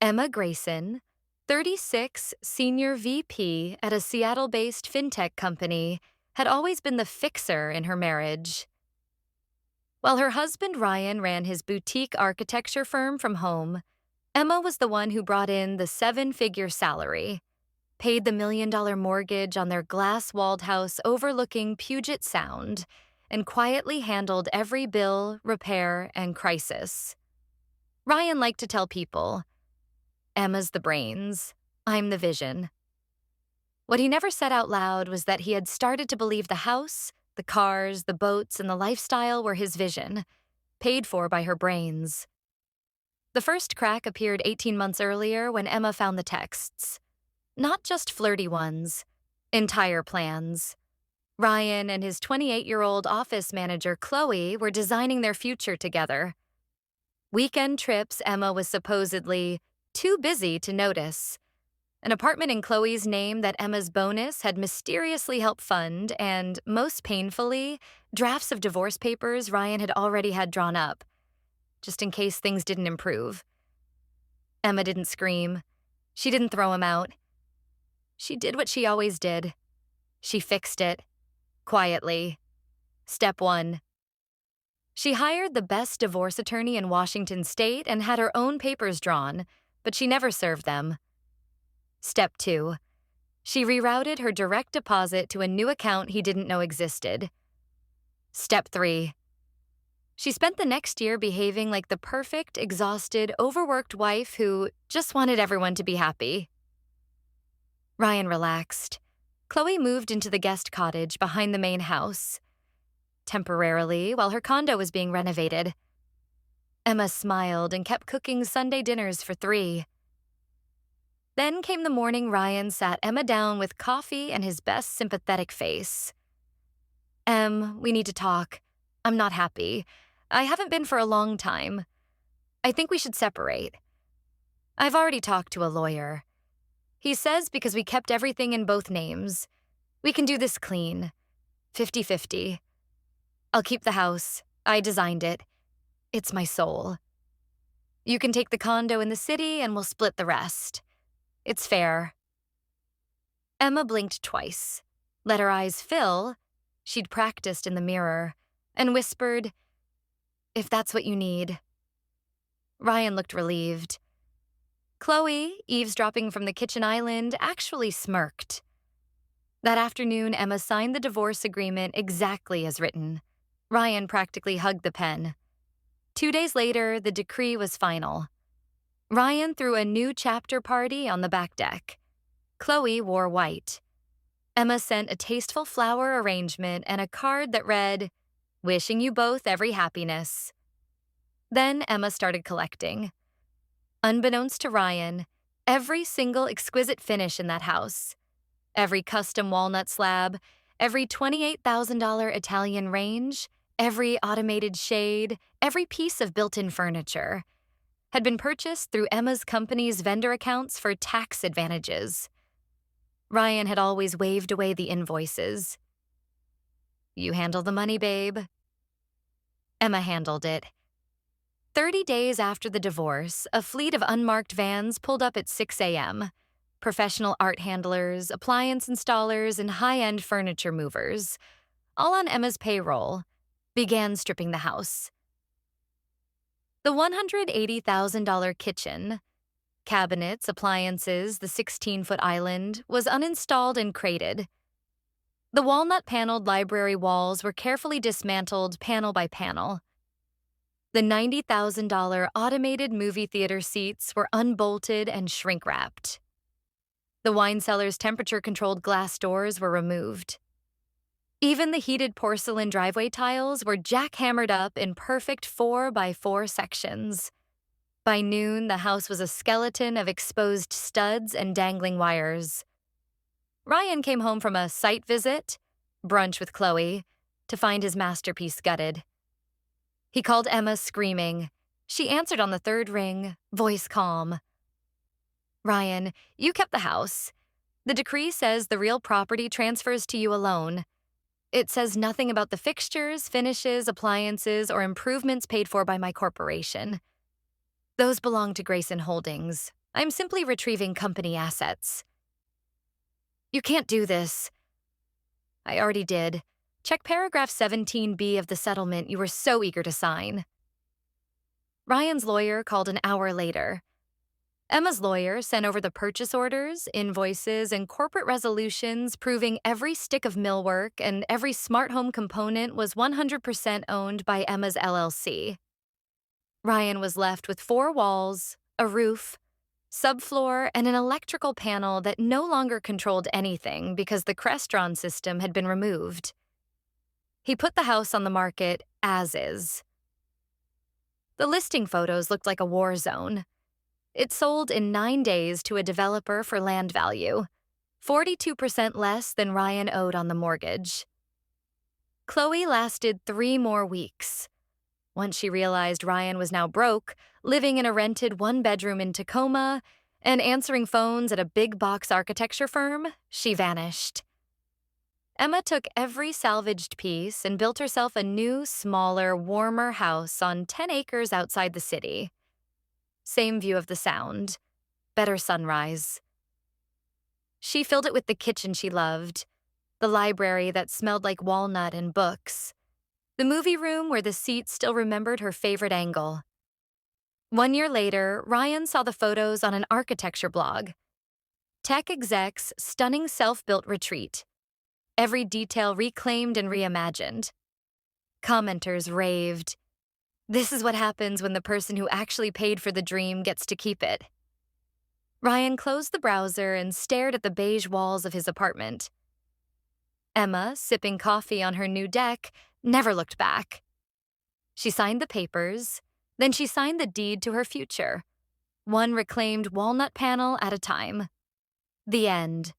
Emma Grayson, 36, senior VP at a Seattle-based fintech company, had always been the fixer in her marriage. While her husband Ryan ran his boutique architecture firm from home, Emma was the one who brought in the seven-figure salary, paid the million-dollar mortgage on their glass-walled house overlooking Puget Sound, and quietly handled every bill, repair, and crisis. Ryan liked to tell people, "Emma's the brains, I'm the vision." What he never said out loud was that he had started to believe the house, the cars, the boats, and the lifestyle were his vision, paid for by her brains. The first crack appeared 18 months earlier when Emma found the texts. Not just flirty ones, entire plans. Ryan and his 28-year-old office manager, Chloe, were designing their future together. Weekend trips Emma was supposedly too busy to notice. An apartment in Chloe's name that Emma's bonus had mysteriously helped fund, and, most painfully, drafts of divorce papers Ryan had already had drawn up, just in case things didn't improve. Emma didn't scream. She didn't throw him out. She did what she always did. She fixed it. Quietly. Step 1. She hired the best divorce attorney in Washington state and had her own papers drawn, but she never served them. Step 2. She rerouted her direct deposit to a new account he didn't know existed. Step 3. She spent the next year behaving like the perfect, exhausted, overworked wife who just wanted everyone to be happy. Ryan relaxed. Chloe moved into the guest cottage behind the main house, temporarily while her condo was being renovated. Emma smiled and kept cooking Sunday dinners for 3. Then came the morning Ryan sat Emma down with coffee and his best sympathetic face. We need to talk. I'm not happy. I haven't been for a long time. I think we should separate. I've already talked to a lawyer. He says because we kept everything in both names, we can do this clean, 50-50. I'll keep the house. I designed it. It's my soul. You can take the condo in the city and we'll split the rest. It's fair. Emma blinked twice, let her eyes fill, she'd practiced in the mirror, and whispered, "If that's what you need." Ryan looked relieved. Chloe, eavesdropping from the kitchen island, actually smirked. That afternoon, Emma signed the divorce agreement exactly as written. Ryan practically hugged the pen. 2 days later, the decree was final. Ryan threw a new chapter party on the back deck. Chloe wore white. Emma sent a tasteful flower arrangement and a card that read, "Wishing you both every happiness." Then Emma started collecting. Unbeknownst to Ryan, every single exquisite finish in that house, every custom walnut slab, every $28,000 Italian range, every automated shade, every piece of built-in furniture, had been purchased through Emma's company's vendor accounts for tax advantages. Ryan had always waved away the invoices. "You handle the money, babe." Emma handled it. 30 days after the divorce, a fleet of unmarked vans pulled up at 6 a.m. Professional art handlers, appliance installers, and high-end furniture movers, all on Emma's payroll, began stripping the house. The $180,000 kitchen, cabinets, appliances, the 16-foot island, was uninstalled and crated. The walnut-paneled library walls were carefully dismantled panel by panel. The $90,000 automated movie theater seats were unbolted and shrink-wrapped. The wine cellar's temperature-controlled glass doors were removed. Even the heated porcelain driveway tiles were jackhammered up in perfect 4x4 sections. By noon, the house was a skeleton of exposed studs and dangling wires. Ryan came home from a site visit, brunch with Chloe, to find his masterpiece gutted. He called Emma screaming. She answered on the third ring, voice calm. "Ryan, you kept the house. The decree says the real property transfers to you alone. It says nothing about the fixtures, finishes, appliances, or improvements paid for by my corporation. Those belong to Grayson Holdings. I'm simply retrieving company assets. You can't do this. I already did. Check paragraph 17B of the settlement you were so eager to sign. Ryan's lawyer called an hour later. Emma's lawyer sent over the purchase orders, invoices, and corporate resolutions proving every stick of millwork and every smart home component was 100% owned by Emma's LLC. Ryan was left with 4 walls, a roof, subfloor, and an electrical panel that no longer controlled anything because the Crestron system had been removed. He put the house on the market as is. The listing photos looked like a war zone. It sold in 9 days to a developer for land value, 42% less than Ryan owed on the mortgage. Chloe lasted 3 more weeks. Once she realized Ryan was now broke, living in a rented 1-bedroom in Tacoma, and answering phones at a big box architecture firm, she vanished. Emma took every salvaged piece and built herself a new, smaller, warmer house on 10 acres outside the city. Same view of the Sound. Better sunrise. She filled it with the kitchen she loved, the library that smelled like walnut and books, the movie room where the seats still remembered her favorite angle. 1 year later, Ryan saw the photos on an architecture blog. Tech exec's stunning self-built retreat. Every detail reclaimed and reimagined. Commenters raved. This is what happens when the person who actually paid for the dream gets to keep it. Ryan closed the browser and stared at the beige walls of his apartment. Emma, sipping coffee on her new deck, never looked back. She signed the papers, then she signed the deed to her future, one reclaimed walnut panel at a time. The end.